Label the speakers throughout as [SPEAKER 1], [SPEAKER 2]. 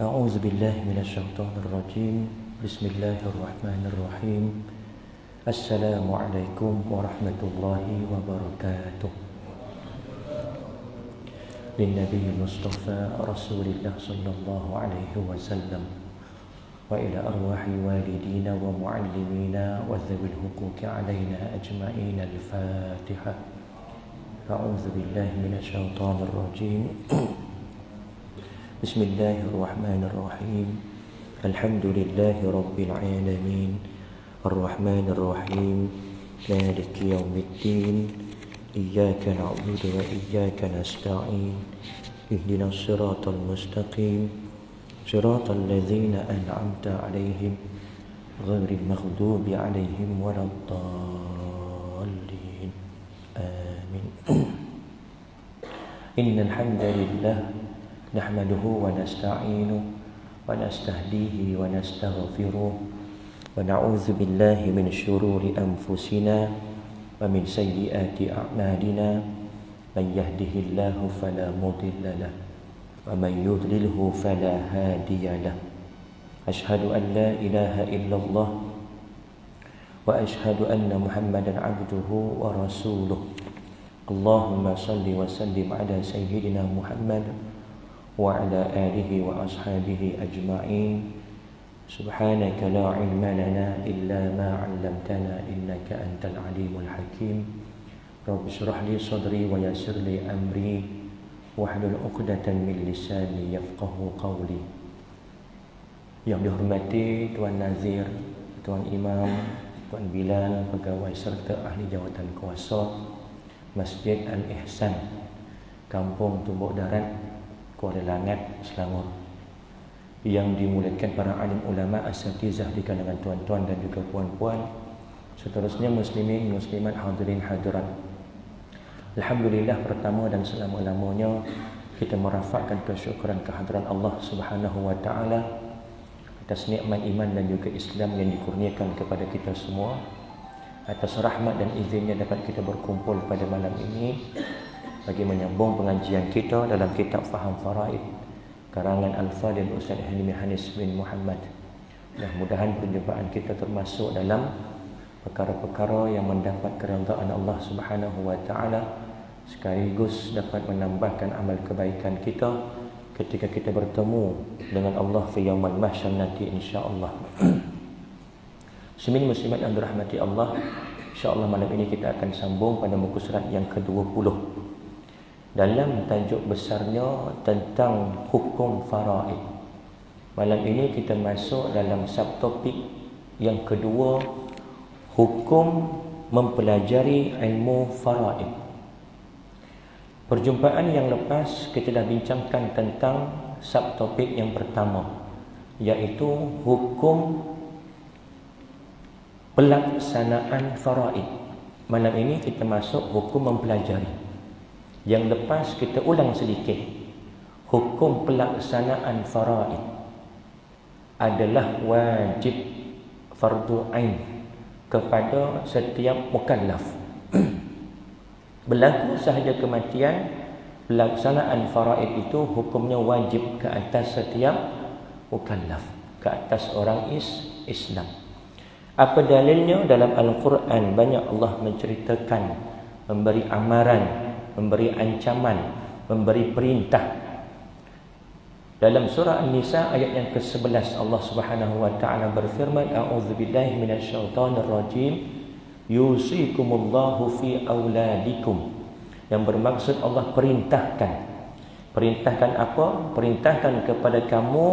[SPEAKER 1] أعوذ بالله من الشيطان الرجيم بسم الله الرحمن الرحيم السلام عليكم ورحمة الله وبركاته للنبي المصطفى رسول الله صلى الله عليه وسلم وإلى أرواح والدينا ومعلمينا وذوي الحقوق علينا أجمعين الفاتحة أعوذ بالله من الشيطان الرجيم بسم الله الرحمن الرحيم الحمد لله رب العالمين الرحمن الرحيم مالك يوم الدين إياك نعبد وإياك نستعين اهدنا الصراط المستقيم صراط الذين أنعمت عليهم غير المغضوب عليهم ولا الضالين آمين إن الحمد لله نحمده ونستعينه ونستهديه ونستغفره ونعوذ بالله من شرور أنفسنا ومن سيئات أعمالنا من يهده الله فلا مضل له ومن يضلله فلا هادي له أشهد أن لا إله إلا الله وأشهد أن محمدا عبده ورسوله اللهم صل وسلم على سيدنا محمد وعلى آله وأصحابه أجمعين سبحانك لا علم لنا إلا ما علمتنا إنك أنت العليم الحكيم رب اشرح لي صدري ويسر لي أمري واحلل عقدة من لساني يفقهوا قولي. Yang dihormati Tuan Nazir, Tuan Imam, Tuan Bilal, pegawai serta ahli jawatan kuasa Masjid Al-Ihsan, Kampung Tumbuk Darat, Kuala Langat, Selangor, yang dimuliakan para alim ulama, asatizah di kalangan tuan-tuan dan juga puan-puan, seterusnya muslimin, muslimat, hadirin, hadirat. Alhamdulillah, pertama dan selama-lamanya kita merafakkan kesyukuran kehadiran Allah Subhanahu wa taala atas nikmat iman dan juga Islam yang dikurniakan kepada kita semua. Atas rahmat dan izinnya dapat kita berkumpul pada malam ini bagi menyambung pengajian kita dalam kitab Faham Faraid karangan Al-Fadil Ustaz Hilmi Hanis bin Muhammad. Mudah-mudahan perjumpaan kita termasuk dalam perkara-perkara yang mendapat keridaan Allah Subhanahu wa taala, sekaligus dapat menambahkan amal kebaikan kita ketika kita bertemu dengan Allah fi yaumil mahsyar nanti insya-Allah. Muslimin muslimat yang dirahmati Allah, insya-Allah malam ini kita akan sambung pada muka surat yang ke-20 dalam tajuk besarnya tentang hukum faraid. Malam ini kita masuk dalam subtopik yang kedua, hukum mempelajari ilmu faraid. Perjumpaan yang lepas kita dah bincangkan tentang subtopik yang pertama, iaitu hukum pelaksanaan faraid. Malam ini kita masuk hukum mempelajari. Yang lepas kita ulang sedikit. Hukum pelaksanaan faraid adalah wajib fardu ain kepada setiap mukallaf. Berlaku sahaja kematian, pelaksanaan faraid itu hukumnya wajib ke atas setiap mukallaf, ke atas orang Islam. Apa dalilnya? Dalam Al-Quran banyak Allah menceritakan, memberi amaran, memberi ancaman, memberi perintah. Dalam surah An-Nisa ayat yang ke-11 Allah Subhanahu wa taala berfirman, a'udzubillahi minasyaitonir rajim, yusikumullahu fi auladikum, yang bermaksud Allah perintahkan apa? Perintahkan kepada kamu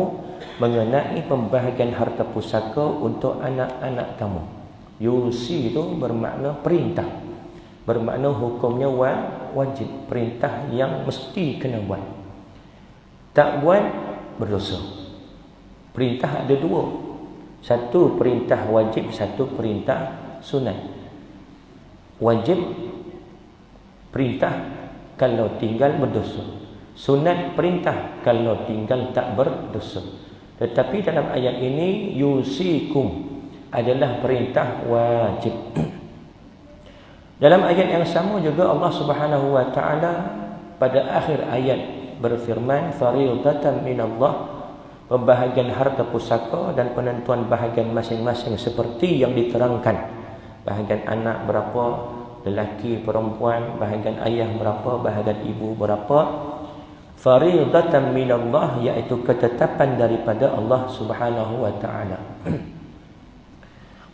[SPEAKER 1] mengenai pembahagian harta pusaka untuk anak-anak kamu. Yusi itu bermakna perintah, bermakna hukumnya wajib, perintah yang mesti kena buat. Tak buat berdosa. Perintah ada dua, satu perintah wajib, satu perintah sunat. Wajib perintah, kalau tinggal berdosa. Sunat perintah, kalau tinggal tak berdosa. Tetapi dalam ayat ini yusikum adalah perintah wajib. Dalam ayat yang sama juga Allah Subhanahu wa taala pada akhir ayat berfirman, fariidatan minallah pembahagian harta pusaka dan penentuan bahagian masing-masing seperti yang diterangkan. Bahagian anak berapa, lelaki, perempuan, bahagian ayah berapa, bahagian ibu berapa. Fariidatan minallah, iaitu ketetapan daripada Allah Subhanahu wa taala.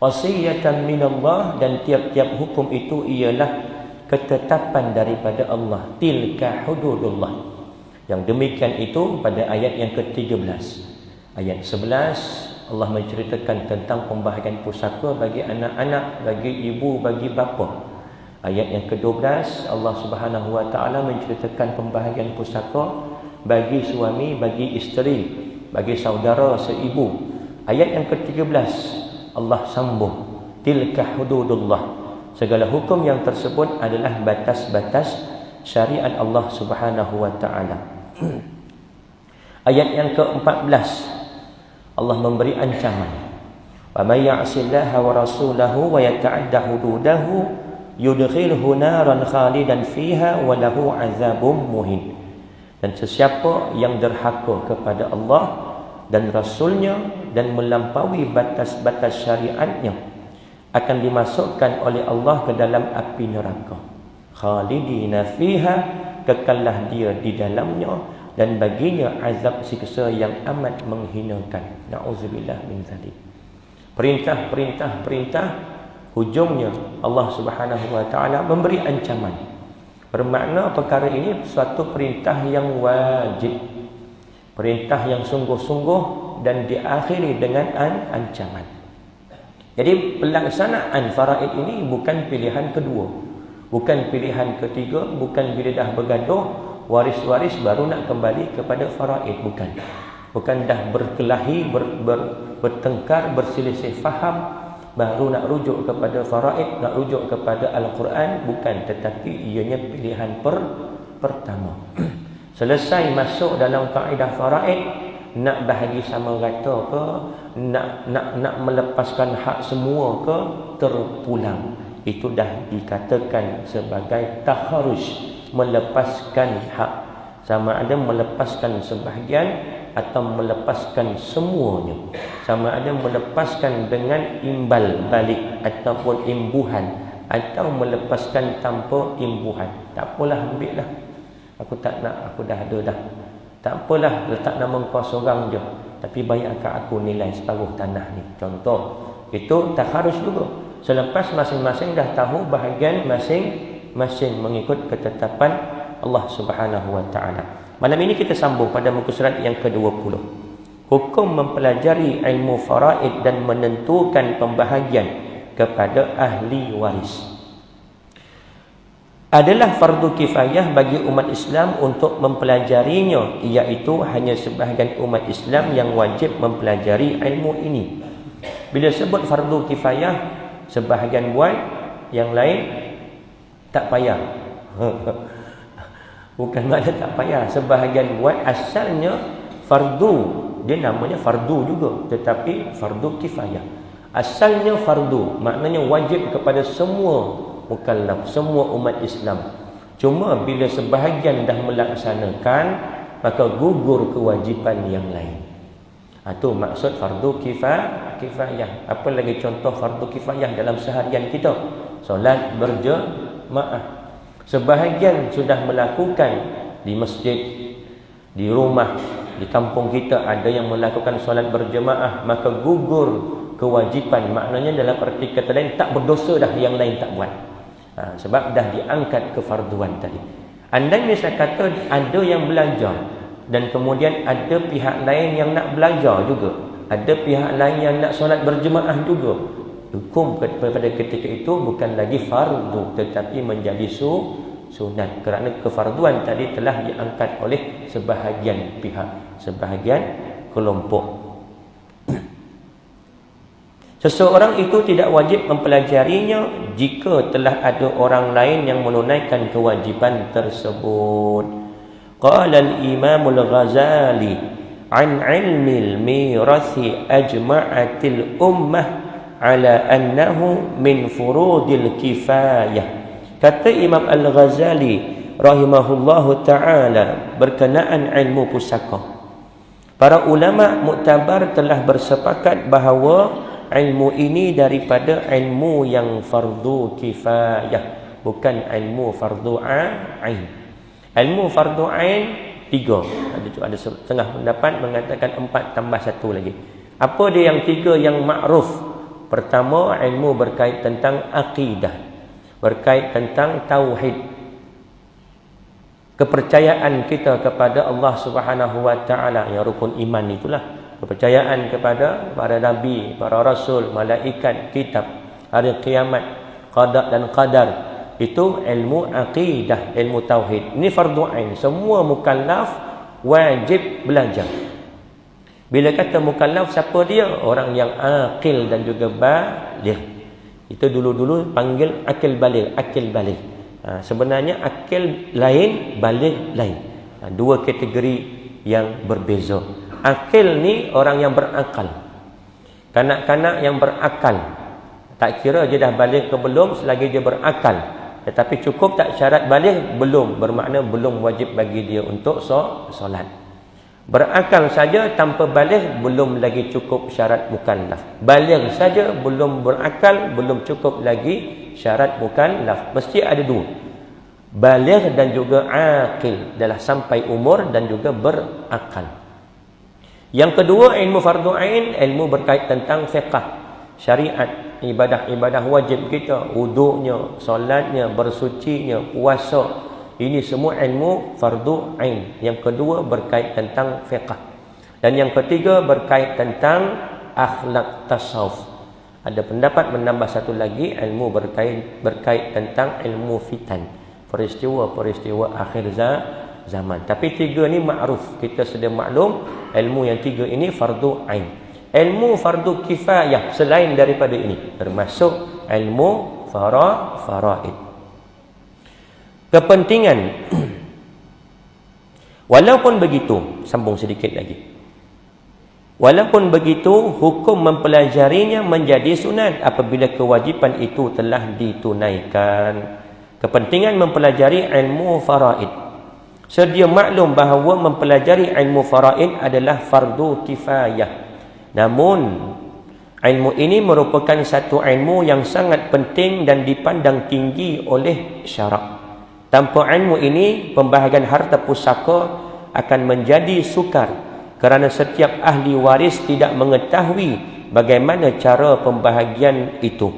[SPEAKER 1] Wasiyatan minallah, dan tiap-tiap hukum itu ialah ketetapan daripada Allah. Tilka hududullah. Yang demikian itu pada ayat yang ke-13. Ayat 11 Allah menceritakan tentang pembahagian pusaka bagi anak-anak, bagi ibu, bagi bapa. Ayat yang ke-12 Allah Subhanahu wa taala menceritakan pembahagian pusaka bagi suami, bagi isteri, bagi saudara seibu. Ayat yang ke-13 Allah sambung, tilka hududullah. Segala hukum yang tersebut adalah batas-batas syariat Allah Subhanahu wa taala. Ayat yang ke-14 Allah memberi ancaman. Wa may ya'sillaha wa rasulahu wa yata'adda hududahu yudkhilhu naran khalidan fiha wa lahu azabun muhin. Dan sesiapa yang derhaka kepada Allah dan Rasulnya dan melampaui batas-batas syariatnya akan dimasukkan oleh Allah ke dalam api neraka. Khalidina fiha, kekallah dia di dalamnya, dan baginya azab siksa yang amat menghinakan. Na'udzubillah min dzalik. Perintah, hujungnya Allah Subhanahu wa taala memberi ancaman. Bermakna perkara ini suatu perintah yang wajib, perintah yang sungguh-sungguh, dan diakhiri dengan ancaman. Jadi pelaksanaan faraid ini bukan pilihan kedua, bukan pilihan ketiga, bukan bila dah bergaduh waris-waris baru nak kembali kepada faraid, bukan dah berkelahi, bertengkar, berselisih faham baru nak rujuk kepada faraid, nak rujuk kepada Al-Quran, bukan, tetapi ianya pilihan pertama. Selesai masuk dalam kaedah faraid, nak bahagi sama rata ke, nak melepaskan hak semua ke, terpulang. Itu dah dikatakan sebagai takharruj, melepaskan hak. Sama ada melepaskan sebahagian atau melepaskan semuanya. Sama ada melepaskan dengan imbal balik ataupun imbuhan, atau melepaskan tanpa imbuhan. Tak apalah, ambil dah. Aku tak nak, aku dah ada dah. Tak apalah, letak nama kau seorang je, tapi bayarkan aku nilai separuh tanah ni. Contoh, itu takharruj juga. Selepas masing-masing dah tahu bahagian masing-masing mengikut ketetapan Allah Subhanahu wa taala. Malam ini kita sambung pada muka surat yang ke-20. Hukum mempelajari ilmu faraid dan menentukan pembahagian kepada ahli waris. Adalah fardu kifayah bagi umat Islam untuk mempelajarinya, iaitu hanya sebahagian umat Islam yang wajib mempelajari ilmu ini. Bila sebut fardu kifayah, sebahagian buat, yang lain tak payah. Bukan makna tak payah, sebahagian buat. Asalnya fardu, dia namanya fardu juga, tetapi fardu kifayah. Asalnya fardu, maknanya wajib kepada semua mukallaf, semua umat Islam. Cuma bila sebahagian dah melaksanakan, maka gugur kewajipan yang lain. Itu maksud fardu kifayah. Apa lagi contoh fardu kifayah dalam seharian kita? Solat berjemaah. Sebahagian sudah melakukan di masjid, di rumah, di kampung kita ada yang melakukan solat berjemaah, maka gugur kewajipan. Maknanya dalam arti kata lain, tak berdosa dah yang lain tak buat. Sebab dah diangkat kefarduan tadi. Andai misal kata ada yang belajar dan kemudian ada pihak lain yang nak belajar juga, ada pihak lain yang nak solat berjemaah juga, hukum pada ketika itu bukan lagi fardu tetapi menjadi sunat, kerana kefarduan tadi telah diangkat oleh sebahagian pihak, sebahagian kelompok. Seseorang itu tidak wajib mempelajarinya jika telah ada orang lain yang menunaikan kewajipan tersebut. Qala al-Imam al-Ghazali an ilmi al-mirathi ajma'atil ummah ala annahu min furudil kifayah. Kata Imam Al-Ghazali rahimahullahu ta'ala berkenaan ilmu pusaka, Para ulama muktabar telah bersepakat bahawa ilmu ini daripada ilmu yang fardu kifayah, bukan ilmu fardu ain. Ilmu fardu ain 3. Ada setengah pendapat mengatakan 4 tambah 1 lagi. Apa dia yang 3 yang makruf? Pertama, ilmu berkait tentang akidah, berkait tentang tauhid, kepercayaan kita kepada Allah Subhanahu wa taala, yang rukun iman itulah. Kepercayaan kepada para nabi, para rasul, malaikat, kitab, hari kiamat, qada dan qadar. Itu ilmu akidah, ilmu tauhid. Ini fardu ain. Semua mukallaf wajib belajar. Bila kata mukallaf, siapa dia? Orang yang akil dan juga baligh. Itu dulu-dulu panggil akil baligh, akil baligh. Sebenarnya akil lain, baligh lain. Dua kategori yang berbeza. Akil ni orang yang berakal. Kanak-kanak yang berakal. Tak kira dia dah baligh ke belum, selagi dia berakal. Tetapi cukup tak syarat baligh? Belum. Bermakna belum wajib bagi dia untuk solat. Berakal saja tanpa baligh belum lagi cukup syarat mukallaf. Baligh saja belum berakal, belum cukup lagi syarat mukallaf. Mesti ada dua. Baligh dan juga akil, adalah sampai umur dan juga berakal. Yang kedua, ilmu fardu ain, ilmu berkait tentang fiqh, syariat, ibadah-ibadah wajib kita, wuduknya, solatnya, bersucinya, puasa. Ini semua ilmu fardu ain. Yang kedua berkait tentang fiqh. Dan yang ketiga berkait tentang akhlak tasawuf. Ada pendapat menambah satu lagi, ilmu berkait tentang ilmu fitan, peristiwa-peristiwa akhir zaman. Tapi tiga ni makruf, kita sudah maklum. Ilmu yang tiga ini fardu ain. Ilmu fardu kifayah selain daripada ini, termasuk ilmu faraid. Kepentingan. Walaupun begitu, sambung sedikit lagi. Walaupun begitu, hukum mempelajarinya menjadi sunat apabila kewajipan itu telah ditunaikan. Kepentingan mempelajari ilmu faraid. Sedia maklum bahawa mempelajari ilmu faraid adalah fardu kifayah. Namun, ilmu ini merupakan satu ilmu yang sangat penting dan dipandang tinggi oleh syarak. Tanpa ilmu ini, pembahagian harta pusaka akan menjadi sukar kerana setiap ahli waris tidak mengetahui bagaimana cara pembahagian itu.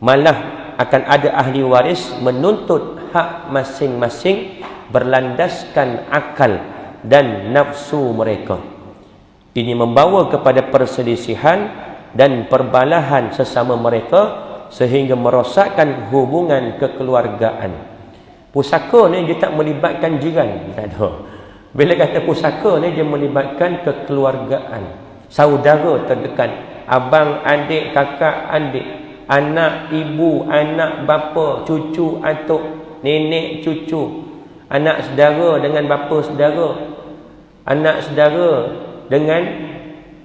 [SPEAKER 1] Malah akan ada ahli waris menuntut hak masing-masing berlandaskan akal dan nafsu mereka. Ini membawa kepada perselisihan dan perbalahan sesama mereka sehingga merosakkan hubungan kekeluargaan. Pusaka ni dia tak melibatkan jiran, tak ada. Bila kata pusaka ni dia melibatkan kekeluargaan, saudara terdekat, abang, adik, kakak, adik, anak, ibu, anak, bapa, cucu, atuk, nenek, cucu, anak saudara dengan bapa saudara, anak saudara dengan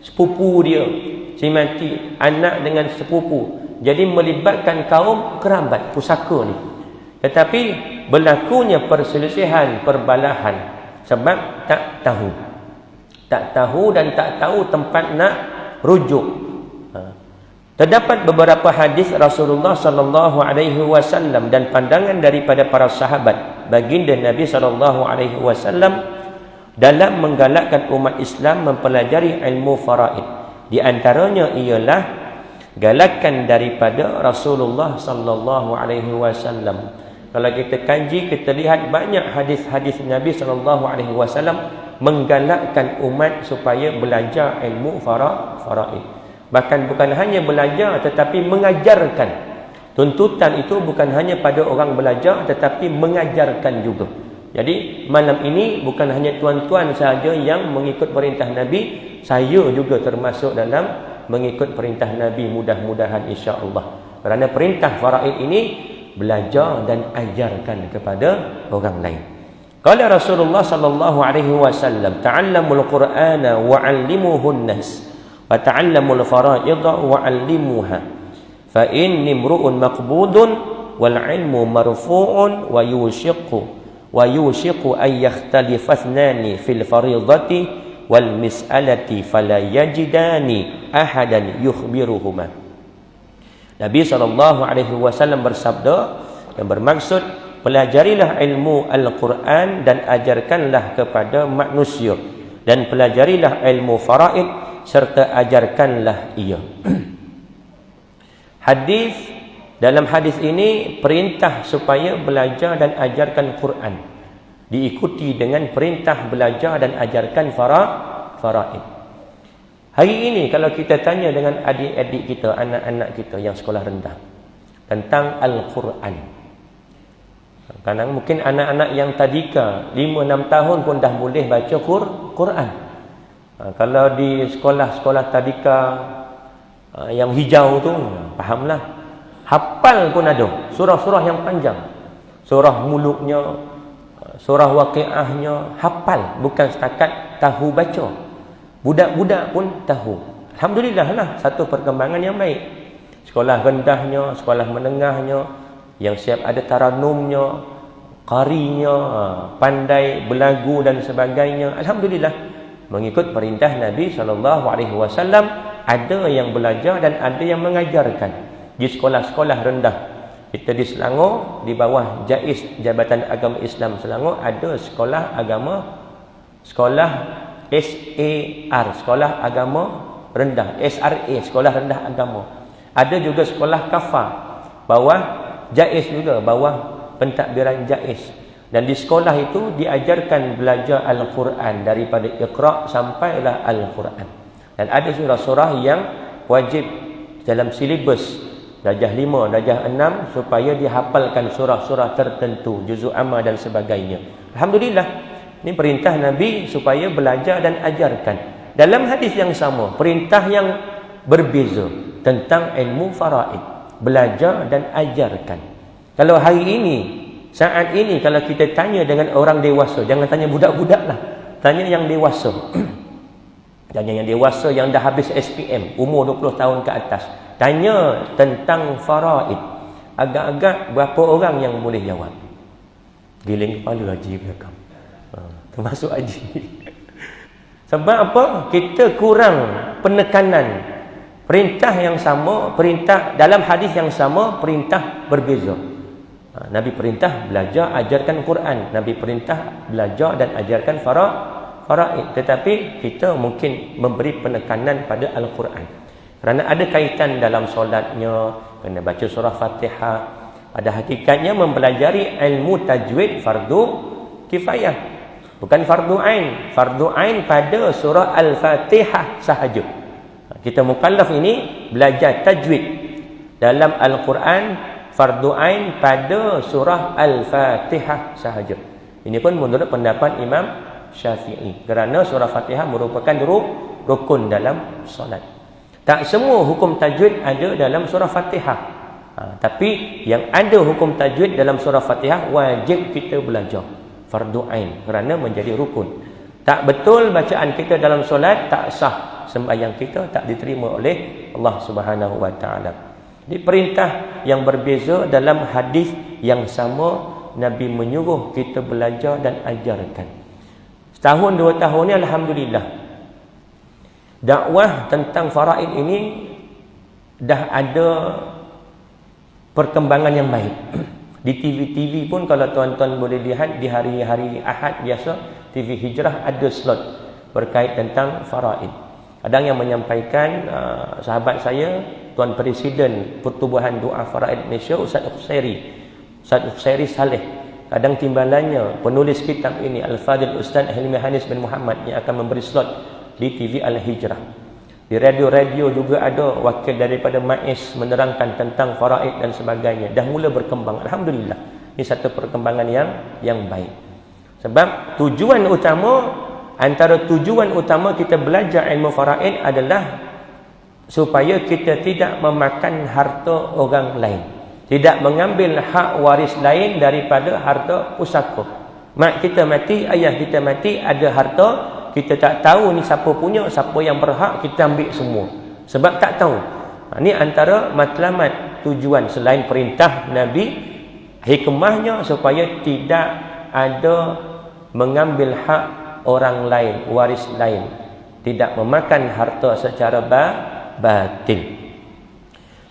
[SPEAKER 1] sepupu dia, si mati, anak dengan sepupu. Jadi melibatkan kaum kerabat pusaka ni. Tetapi berlakunya perselisihan, perbalahan sebab tak tahu dan tak tahu tempat nak rujuk. Terdapat beberapa hadis Rasulullah sallallahu alaihi wasallam dan pandangan daripada para sahabat baginda Nabi sallallahu alaihi wasallam dalam menggalakkan umat Islam mempelajari ilmu faraid. Di antaranya ialah galakan daripada Rasulullah sallallahu alaihi wasallam. Kalau kita kaji, kita lihat banyak hadis-hadis Nabi SAW menggalakkan umat supaya belajar ilmu faraid. Bahkan bukan hanya belajar tetapi mengajarkan. Tuntutan itu bukan hanya pada orang belajar tetapi mengajarkan juga. Jadi malam ini bukan hanya tuan-tuan sahaja yang mengikut perintah Nabi, saya juga termasuk dalam mengikut perintah Nabi, mudah-mudahan insya-Allah. Kerana perintah faraid ini belajar dan ajarkan kepada orang lain. Qala Rasulullah sallallahu alaihi wasallam, ta'allamul Qur'ana wa 'allimuhun nas wa ta'allamul fara'idha wa 'allimuha. Fa inni imru'un maqbudun wal 'ilmu marfu'un wa yushiqu ay yakhtalifa ithnani fil fariidati wal mis'alati fala yajidani ahadan yukhbiruhuma. Nabi SAW bersabda yang bermaksud, pelajarilah ilmu Al-Quran dan ajarkanlah kepada manusia, dan pelajarilah ilmu faraid serta ajarkanlah ia. Dalam hadis ini perintah supaya belajar dan ajarkan Quran, diikuti dengan perintah belajar dan ajarkan faraid. Hari ini kalau kita tanya dengan adik-adik kita, anak-anak kita yang sekolah rendah tentang Al-Quran, kadang mungkin anak-anak yang tadika 5-6 tahun pun dah boleh baca Quran. Kalau di sekolah-sekolah tadika yang hijau tu, fahamlah. Hafal pun ada surah-surah yang panjang, surah muluknya, surah waqiahnya, hafal, bukan setakat tahu baca. Budak-budak pun tahu. Alhamdulillah lah, satu perkembangan yang baik. Sekolah rendahnya, sekolah menengahnya, yang siap ada taranumnya, qarinya, pandai berlagu dan sebagainya. Alhamdulillah, mengikut perintah Nabi SAW, ada yang belajar dan ada yang mengajarkan. Di sekolah-sekolah rendah kita di Selangor, di bawah JAIS, Jabatan Agama Islam Selangor, ada sekolah agama, sekolah SAR, sekolah agama rendah, SRA, sekolah rendah agama. Ada juga sekolah kafah, bawah JAIS juga, bawah pentadbiran JAIS. Dan di sekolah itu diajarkan belajar Al-Quran daripada Iqra sampailah Al-Quran. Dan ada surah-surah yang wajib dalam silibus darjah 5, darjah 6 supaya dihafalkan surah-surah tertentu, juzuk amma dan sebagainya. Alhamdulillah, ini perintah Nabi supaya belajar dan ajarkan. Dalam hadis yang sama, perintah yang berbeza tentang ilmu faraid, belajar dan ajarkan. Kalau hari ini, saat ini, kalau kita tanya dengan orang dewasa, jangan tanya budak-budak lah, tanya yang dewasa. Tanya yang dewasa yang dah habis SPM, umur 20 tahun ke atas, tanya tentang faraid, agak-agak berapa orang yang boleh jawab? Giling kepala haji belakang, termasuk haji. Sebab apa? Kita kurang penekanan. Perintah yang sama, perintah dalam hadis yang sama, perintah berbeza. Nabi perintah belajar ajarkan Quran, Nabi perintah belajar dan ajarkan faraid, tetapi kita mungkin memberi penekanan pada Al-Quran kerana ada kaitan dalam solatnya, kena baca surah Fatihah. Pada hakikatnya mempelajari ilmu tajwid fardu kifayah, bukan fardu ain. Fardu ain pada surah Al-Fatihah sahaja. Kita mukallaf ini belajar tajwid dalam Al-Quran, fardu ain pada surah Al-Fatihah sahaja. Ini pun menurut pendapat Imam Syafi'i, kerana surah Fatihah merupakan rukun dalam solat. Tak semua hukum tajwid ada dalam surah Fatihah. Tapi yang ada hukum tajwid dalam surah Fatihah wajib kita belajar, fardu ain, kerana menjadi rukun. Tak betul bacaan kita dalam solat, tak sah sembahyang kita, tak diterima oleh Allah Subhanahu wa taala. Di perintah yang berbeza dalam hadis yang sama, Nabi menyuruh kita belajar dan ajarkan. Setahun 2 tahun ni alhamdulillah, dakwah tentang faraid ini dah ada perkembangan yang baik. Di TV-TV pun kalau tuan-tuan boleh lihat, di hari-hari Ahad biasa, TV Hijrah ada slot berkait tentang faraid. Kadang yang menyampaikan sahabat saya, Tuan Presiden Pertubuhan Doa Faraid Malaysia, Ustaz Uqsairi Saleh. Kadang timbalannya penulis kitab ini, Al-Fadil Ustaz Hilmi Hanis bin Muhammad, yang akan memberi slot di TV Al-Hijrah. Di radio-radio juga ada wakil daripada MAIS menerangkan tentang faraid dan sebagainya. Dah mula berkembang, alhamdulillah. Ini satu perkembangan yang baik. Sebab tujuan utama, antara tujuan utama kita belajar ilmu faraid adalah supaya kita tidak memakan harta orang lain, tidak mengambil hak waris lain daripada harta pusaka. Mak kita mati, ayah kita mati, ada harta, kita tak tahu ni siapa punya, siapa yang berhak, kita ambil semua sebab tak tahu. Ini antara matlamat tujuan selain perintah Nabi, hikmahnya supaya tidak ada mengambil hak orang lain, waris lain. tidak memakan harta secara batil.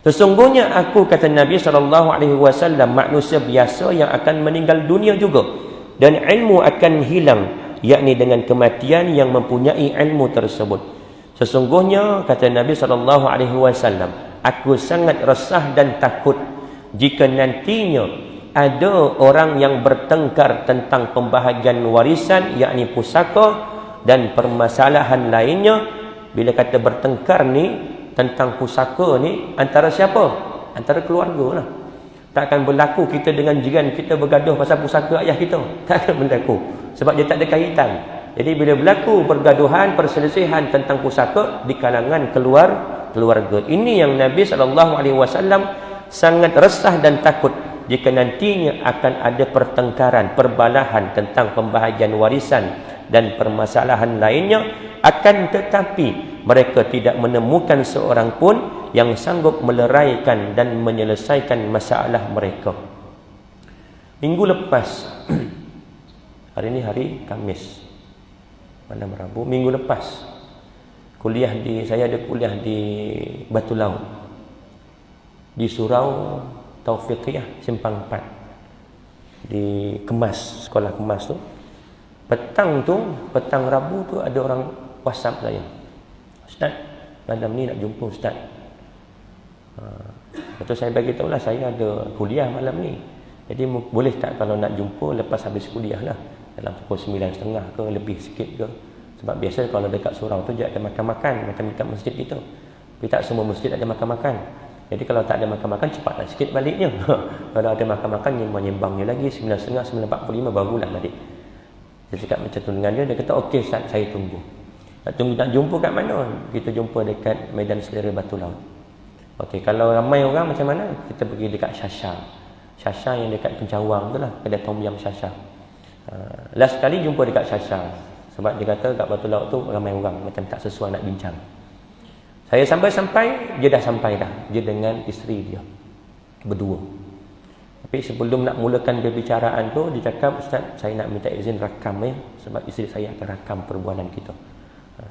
[SPEAKER 1] Sesungguhnya aku, kata Nabi SAW, manusia biasa yang akan meninggal dunia juga, dan ilmu akan hilang, yakni dengan kematian yang mempunyai ilmu tersebut. Sesungguhnya, kata Nabi SAW, aku sangat resah dan takut jika nantinya ada orang yang bertengkar tentang pembahagian warisan, yakni pusaka dan permasalahan lainnya. Bila kata bertengkar ni tentang pusaka ni, antara siapa? Antara keluarga lah. Tak akan berlaku kita dengan jiran kita bergaduh pasal pusaka ayah kita. Tak akan berlaku. Sebab dia tak ada kaitan. Jadi bila berlaku pergaduhan, perselisihan tentang pusaka di kalangan keluarga. Ini yang Nabi SAW sangat resah dan takut jika nantinya akan ada pertengkaran, perbalahan tentang pembahagian warisan dan permasalahan lainnya. Akan tetapi mereka tidak menemukan seorang pun yang sanggup meleraikan dan menyelesaikan masalah mereka. Minggu lepas, hari ini hari Khamis, malam Rabu, minggu lepas, saya ada kuliah di Batu Laut, di Surau Taufiqiyah Simpang 4, di Kemas, sekolah Kemas tu. Petang Rabu tu ada orang WhatsApp saya, Ustaz, malam ni nak jumpa Ustaz. Lepas saya bagi tahu lah, saya ada kuliah malam ni, jadi boleh tak kalau nak jumpa lepas habis kuliah lah, dalam pukul 9.30 ke lebih sikit ke. Sebab biasa kalau dekat surau tu dia ada makan-makan macam dekat masjid kita, tapi tak semua masjid ada makan-makan. Jadi kalau tak ada makan-makan, cepatlah sikit baliknya. Kalau ada makan-makan, nyembang-nyembangnya lagi 9.30, 9.45 barulah balik. Saya cakap macam tu dengan dia. Dia kata okey Ustaz, saya tunggu. Nak jumpa kat mana? Kita jumpa dekat Medan Selera Batu Laut. Okey, kalau ramai orang macam mana? Kita pergi dekat Syasha yang dekat Pencawang tu lah, kedai Tom Yam Syasha. Last kali jumpa dekat Syasha, sebab dia kata kat Batu Laut tu ramai orang, macam tak sesuai nak bincang. Saya sampai, dia dah sampai dah. Dia dengan isteri dia berdua. Tapi sebelum nak mulakan perbicaraan tu, dia cakap, Ustaz, saya nak minta izin rakam sebab isteri saya akan rakam perbualan kita.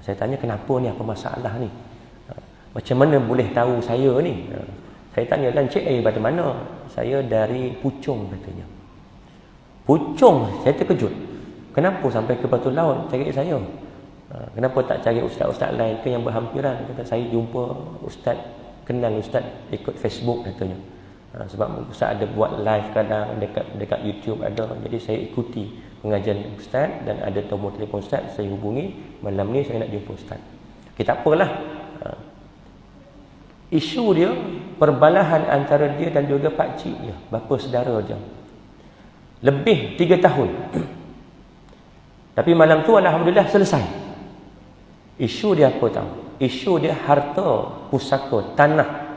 [SPEAKER 1] Saya tanya, kenapa ni, apa masalah ni? Macam mana boleh tahu saya ni? Saya tanya, kan cik dari mana? Saya dari Puchong, katanya. Puchong? Saya terkejut. Kenapa sampai ke Batu Laut cari saya? Kenapa tak cari ustaz-ustaz lain ke yang berhampiran? Kata, saya jumpa ustaz, kenal ustaz ikut Facebook, katanya. Sebab ustaz ada buat live kadang dekat YouTube ada, jadi saya ikuti pengajian ustaz dan ada nombor telefon ustaz, saya hubungi, malam ni saya nak jumpa ustaz. Okay, tak apalah. Isu dia perbalahan antara dia dan juga pak cik dia, bapa saudara dia, lebih 3 tahun. Tapi malam tu alhamdulillah selesai. Isu dia apa tahu? Isu dia harta pusaka tanah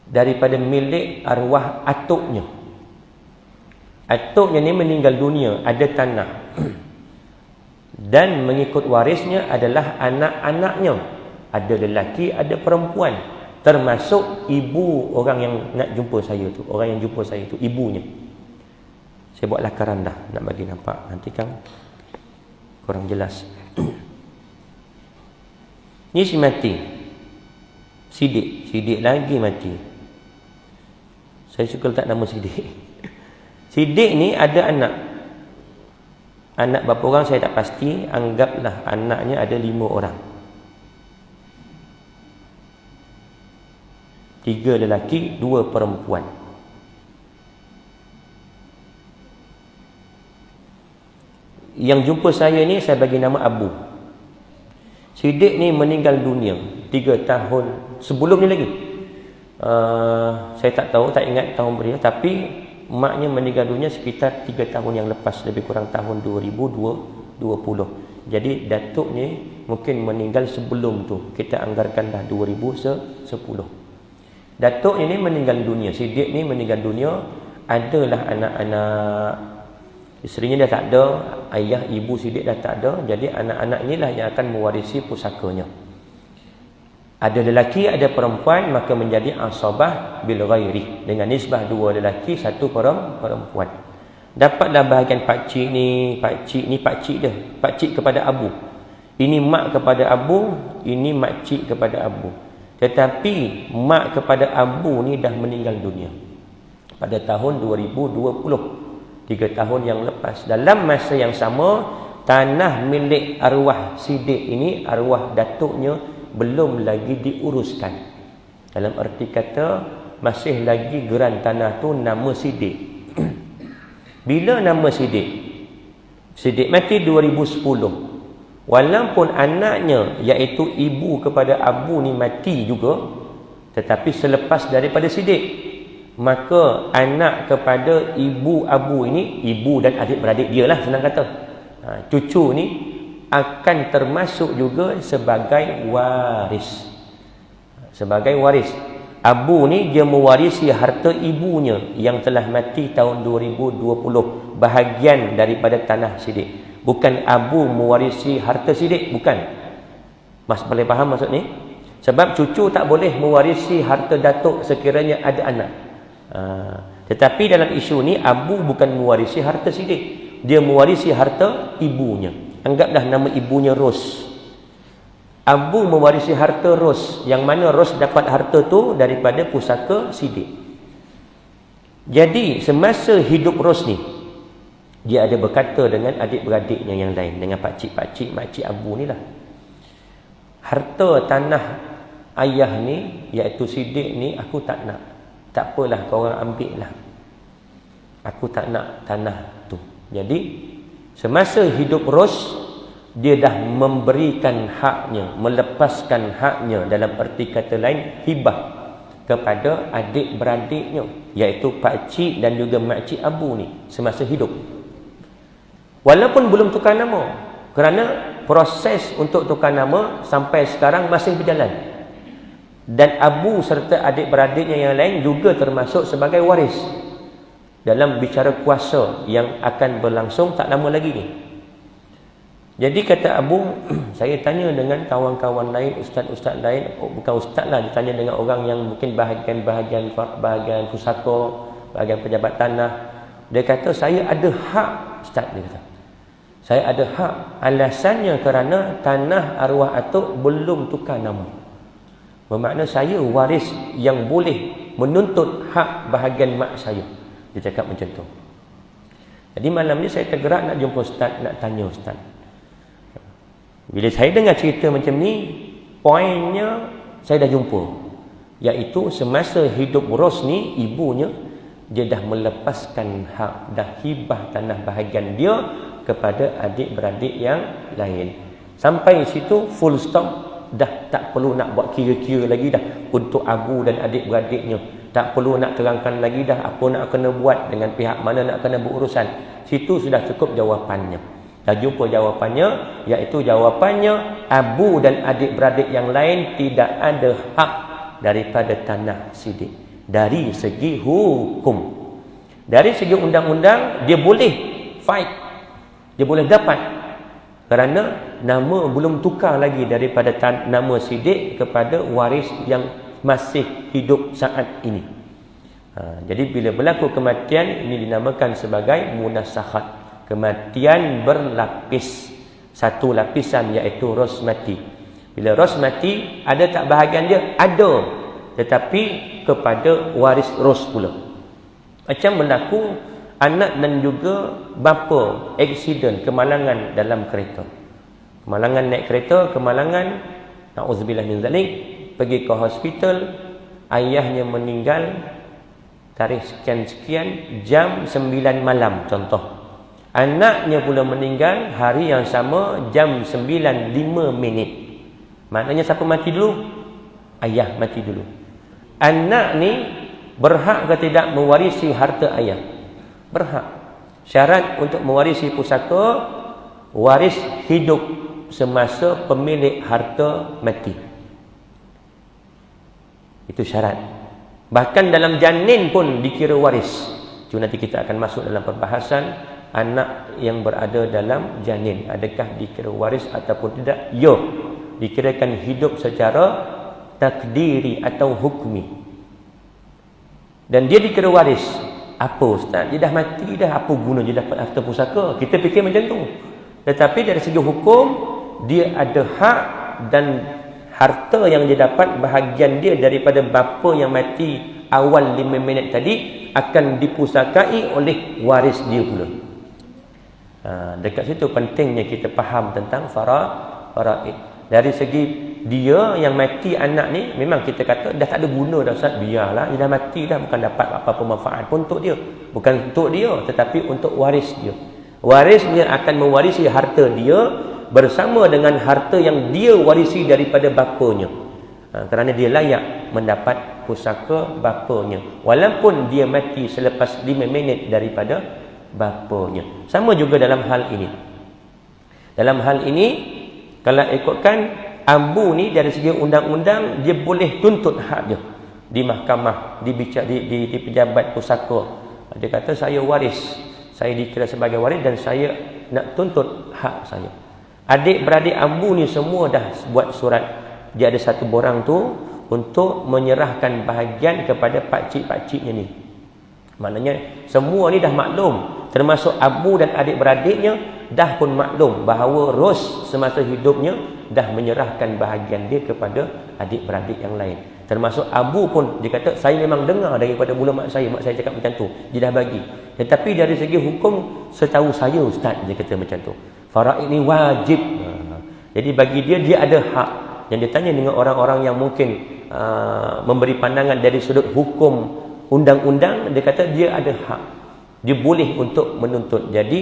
[SPEAKER 1] daripada milik arwah atuknya. Atuknya ni meninggal dunia, ada tanah. Dan mengikut warisnya adalah anak-anaknya. Ada lelaki, ada perempuan. Termasuk ibu orang yang nak jumpa saya tu. Orang yang jumpa saya tu, ibunya. Saya buat lakaran dah, nak bagi nampak. Nanti kan kurang jelas. Ni si mati. Sidik lagi mati. Saya suka letak nama Sidik. Sidik ni ada anak. Anak berapa orang saya tak pasti. Anggaplah anaknya ada 5 orang. 3 lelaki, 2 perempuan. Yang jumpa saya ni, saya bagi nama Abu. Sidik ni meninggal dunia 3 tahun sebelum ni lagi. Saya tak tahu, tak ingat tahun berapa, tapi maknya meninggal dunia sekitar 3 tahun yang lepas, lebih kurang tahun 2020. Jadi datuk ni mungkin meninggal sebelum tu. Kita anggarkan dah 2010. Datuk ini meninggal dunia, Sidik ni meninggal dunia, adalah anak-anak, isterinya dah tak ada, ayah ibu Sidik dah tak ada, jadi anak-anak inilah yang akan mewarisi pusakanya. Ada lelaki, ada perempuan, maka menjadi asabah bil ghairi, dengan nisbah 2 lelaki, 1 perempuan. Dapatlah bahagian pakcik ni, pakcik dia, pakcik kepada Abu. Ini mak kepada abu, ini makcik kepada abu. Tetapi mak kepada abu ni dah meninggal dunia pada tahun 2020, 3 tahun yang lepas. Dalam masa yang sama, tanah milik arwah Sidik ini, arwah datuknya, belum lagi diuruskan. Dalam erti kata, masih lagi geran tanah tu nama Sidik. Bila nama Sidik? Sidik mati 2010. Walaupun anaknya, iaitu ibu kepada abu ni mati juga, tetapi selepas daripada Sidik, maka anak kepada ibu abu ini, ibu dan adik-beradik dia lah senang kata, cucu ni akan termasuk juga sebagai waris. Sebagai waris. Abu ni dia mewarisi harta ibunya yang telah mati tahun 2020, bahagian daripada tanah Sidik. Bukan abu mewarisi harta Sidik, bukan. Mas boleh faham maksud ni? Sebab cucu tak boleh mewarisi harta datuk sekiranya ada anak. Tetapi dalam isu ni, abu bukan mewarisi harta Sidik, dia mewarisi harta ibunya. Anggaplah nama ibunya Ros. Abu mewarisi harta Ros, yang mana Ros dapat harta tu daripada pusaka Sidik. Jadi semasa hidup Ros ni, dia ada berkata dengan adik-beradiknya yang lain, dengan pakcik-pakcik, makcik abu ni lah, harta tanah ayah ni, iaitu Sidik ni, aku tak nak. Tak apalah, korang ambil lah, aku tak nak tanah tu. Jadi semasa hidup Ros, dia dah memberikan haknya, melepaskan haknya, dalam erti kata lain, hibah kepada adik-beradiknya, iaitu pakcik dan juga makcik abu ni semasa hidup. Walaupun belum tukar nama, kerana proses untuk tukar nama sampai sekarang masih berjalan. Dan abu serta adik-beradiknya yang lain juga termasuk sebagai waris dalam bicara kuasa yang akan berlangsung tak lama lagi ni. Jadi kata abu, saya tanya dengan kawan-kawan lain, ustaz-ustaz lain, bukan ustaz lah, dia tanya dengan orang yang mungkin bahagian pusaka, bahagian pejabat tanah. Dia kata, saya ada hak, ustaz, dia kata. Saya ada hak, alasannya kerana tanah arwah atuk belum tukar nama. Bermakna saya waris yang boleh menuntut hak bahagian mak saya. Dia cakap macam tu. Jadi malam ni saya tergerak nak jumpa ustaz, nak tanya ustaz. Bila saya dengar cerita macam ni, poinnya saya dah jumpa, iaitu semasa hidup Ros ni, ibunya, dia dah melepaskan hak, dah hibah tanah bahagian dia kepada adik-beradik yang lain. Sampai situ full stop, dah tak perlu nak buat kira-kira lagi dah untuk abu dan adik-beradiknya. Tak perlu nak terangkan lagi dah apa nak kena buat, dengan pihak mana nak kena berurusan. Situ sudah cukup jawapannya. Dah jumpa jawapannya, iaitu jawapannya abu dan adik-beradik yang lain tidak ada hak daripada tanah Sidik. Dari segi hukum, dari segi undang-undang, dia boleh fight, dia boleh dapat, kerana nama belum tukar lagi daripada nama Sidik kepada waris yang masih hidup saat ini. Jadi bila berlaku kematian, ini dinamakan sebagai munasakhat, kematian berlapis. Satu lapisan, iaitu Ros mati. Bila Ros mati, ada tak bahagian dia? Ada, tetapi kepada waris Ros pula. Macam berlaku anak dan juga bapa aksiden, kemalangan dalam kereta. Kemalangan naik kereta, kemalangan, na'udzubillah min zalik, pergi ke hospital, ayahnya meninggal tarikh sekian-sekian, jam 9 malam contoh. Anaknya pula meninggal hari yang sama, jam 9:05. Maknanya siapa mati dulu? Ayah mati dulu. Anak ni berhak ke tidak mewarisi harta ayah? Berhak. Syarat untuk mewarisi pusaka, waris hidup semasa pemilik harta mati. Itu syarat. Bahkan dalam janin pun dikira waris. Cuma nanti kita akan masuk dalam perbahasan anak yang berada dalam janin, adakah dikira waris ataupun tidak? Ya, dikirakan hidup secara takdiri atau hukmi. Dan dia dikira waris. Apa ustaz? Dia dah mati dah, apa guna dia dapat harta pusaka? Kita fikir macam tu. Tetapi dari segi hukum, dia ada hak, dan harta yang dia dapat bahagian dia daripada bapa yang mati awal 5 minit tadi akan dipusakai oleh waris dia pula. Dekat situ pentingnya kita faham tentang faraid. Dari segi dia yang mati anak ni, memang kita kata dah tak ada guna dah Ustaz, biarlah, dia dah mati dah, bukan dapat apa-apa manfaat pun untuk dia. Bukan untuk dia, tetapi untuk waris dia. Waris dia akan mewarisi harta dia bersama dengan harta yang dia warisi daripada bapanya. Kerana dia layak mendapat pusaka bapanya, walaupun dia mati selepas 5 minit daripada bapanya. Sama juga dalam hal ini. Dalam hal ini, kalau ikutkan ambu ni dari segi undang-undang, dia boleh tuntut hak dia di mahkamah, di pejabat pusaka. Dia kata saya waris, saya dikira sebagai waris dan saya nak tuntut hak saya. Adik-beradik ambu ni semua dah buat surat. Dia ada satu borang tu untuk menyerahkan bahagian kepada pakcik-pakciknya ni. Maknanya semua ni dah maklum, termasuk abu dan adik-beradiknya dah pun maklum bahawa Ros semasa hidupnya dah menyerahkan bahagian dia kepada adik-beradik yang lain. Termasuk abu pun dia kata saya memang dengar daripada mula mak saya cakap macam tu, dia dah bagi. Tetapi dari segi hukum setahu saya Ustaz, dia kata macam tu. Faraid ni wajib. Jadi bagi dia ada hak. Yang dia tanya dengan orang-orang yang mungkin memberi pandangan dari sudut hukum undang-undang, dia kata dia ada hak, dia boleh untuk menuntut. Jadi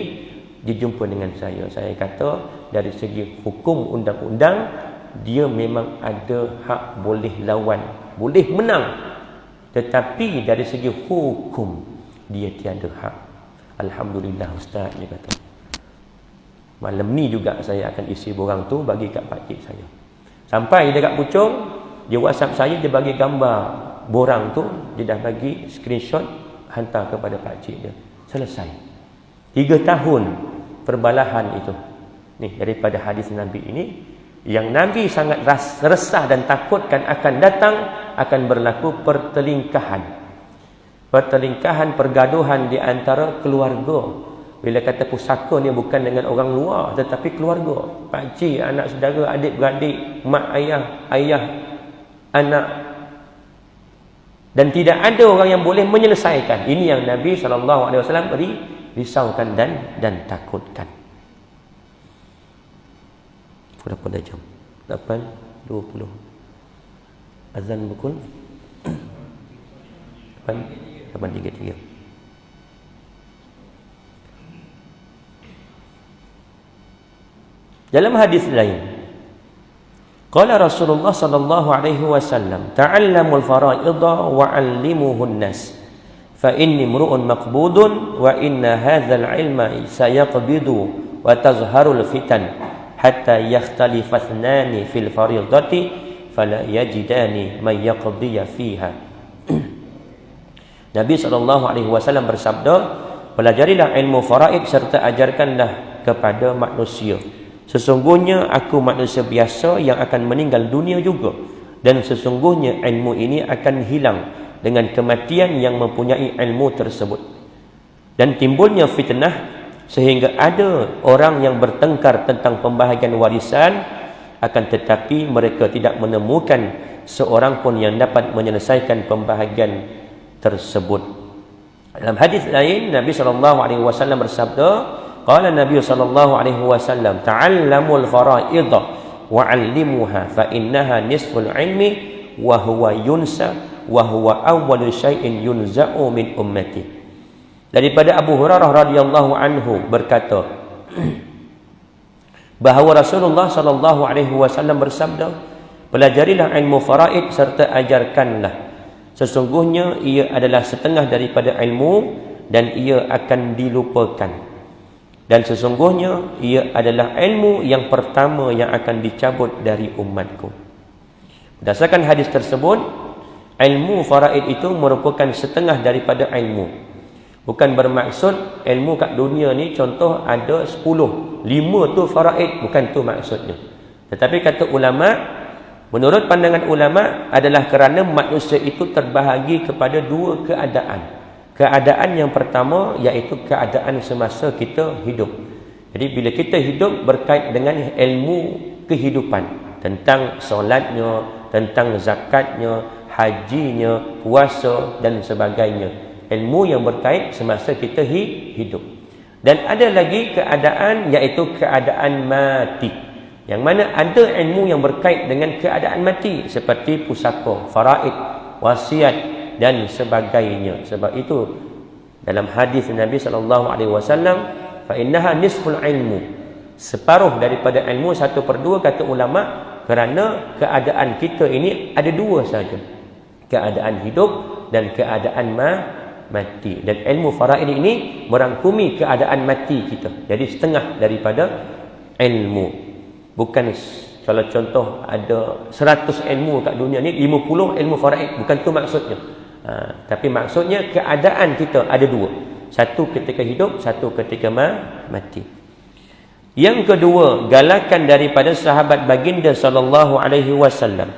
[SPEAKER 1] dia jumpa dengan saya kata dari segi hukum undang-undang dia memang ada hak boleh lawan, boleh menang, tetapi dari segi hukum dia tiada hak. Alhamdulillah Ustaz, dia kata malam ni juga saya akan isi borang tu bagi kat pakcik saya. Sampai dekat Puchong, dia WhatsApp saya, dia bagi gambar borang tu, dia dah bagi screenshot hantar kepada pakcik dia. Selesai. 3 tahun perbalahan itu. Ni daripada hadis Nabi ini, yang Nabi sangat resah dan takutkan akan datang, akan berlaku pertelingkahan. Pertelingkahan, pergaduhan di antara keluarga. Bila kata pusaka ni bukan dengan orang luar, tetapi keluarga, pakcik, anak saudara, adik-beradik, mak ayah, anak. Dan tidak ada orang yang boleh menyelesaikan. Ini yang Nabi SAW risaukan dan takutkan. Berapa dah jam? 8.20. Azan pukul 8.33. Dalam hadis lain, qala Rasulullah sallallahu alaihi wasallam, ta'allamul fara'idha wa 'allimuhun nas, fa inni imru'un maqbudun wa inna hadzal 'ilma sayaqbidu wa tazharul fitan hatta yakhtalifa ithnani fil fariidati fala yajidani man yaqdiya fiha. Nabi sallallahu alaihi wasallam bersabda, pelajarilah ilmu faraid serta ajarkanlah kepada manusia. Sesungguhnya aku manusia biasa yang akan meninggal dunia juga, dan sesungguhnya ilmu ini akan hilang dengan kematian yang mempunyai ilmu tersebut. Dan timbulnya fitnah sehingga ada orang yang bertengkar tentang pembahagian warisan, akan tetapi mereka tidak menemukan seorang pun yang dapat menyelesaikan pembahagian tersebut. Dalam hadis lain, Nabi SAW bersabda, qala Nabi SAW, ta'allamul fara'idha wa 'allimuha fa innaha nisful ilmi wa huwa yunsa wa huwa awwalu syai'in yunza'u min ummati. Daripada Abu Hurairah radhiyallahu anhu berkata bahawa Rasulullah SAW bersabda, pelajarilah ilmu faraid serta ajarkanlah. Sesungguhnya ia adalah setengah daripada ilmu dan ia akan dilupakan. Dan sesungguhnya ia adalah ilmu yang pertama yang akan dicabut dari umatku. Berdasarkan hadis tersebut, ilmu faraid itu merupakan setengah daripada ilmu. Bukan bermaksud ilmu kat dunia ni contoh ada 10, 5 tu faraid, bukan tu maksudnya. Tetapi kata ulama, menurut pandangan ulama adalah kerana manusia itu terbahagi kepada 2 keadaan. Keadaan yang pertama iaitu keadaan semasa kita hidup. Jadi bila kita hidup berkait dengan ilmu kehidupan, tentang solatnya, tentang zakatnya, hajinya, puasa dan sebagainya. Ilmu yang berkait semasa kita hidup. Dan ada lagi keadaan, iaitu keadaan mati, yang mana ada ilmu yang berkait dengan keadaan mati, seperti pusaka, faraid, wasiat dan sebagainya. Sebab itu dalam hadis Nabi SAW, fa innaha nisful ilmu, separuh daripada ilmu, 1/2 kata ulama, kerana keadaan kita ini ada dua saja, keadaan hidup dan keadaan mati. Dan ilmu faraid ini merangkumi keadaan mati kita, jadi setengah daripada ilmu. Bukan kalau contoh ada 100 ilmu kat dunia ni, 50 ilmu faraid, bukan tu maksudnya. Tapi maksudnya keadaan kita ada dua, satu ketika hidup, satu ketika mati. Yang kedua, galakan daripada sahabat baginda sallallahu alaihi wasallam.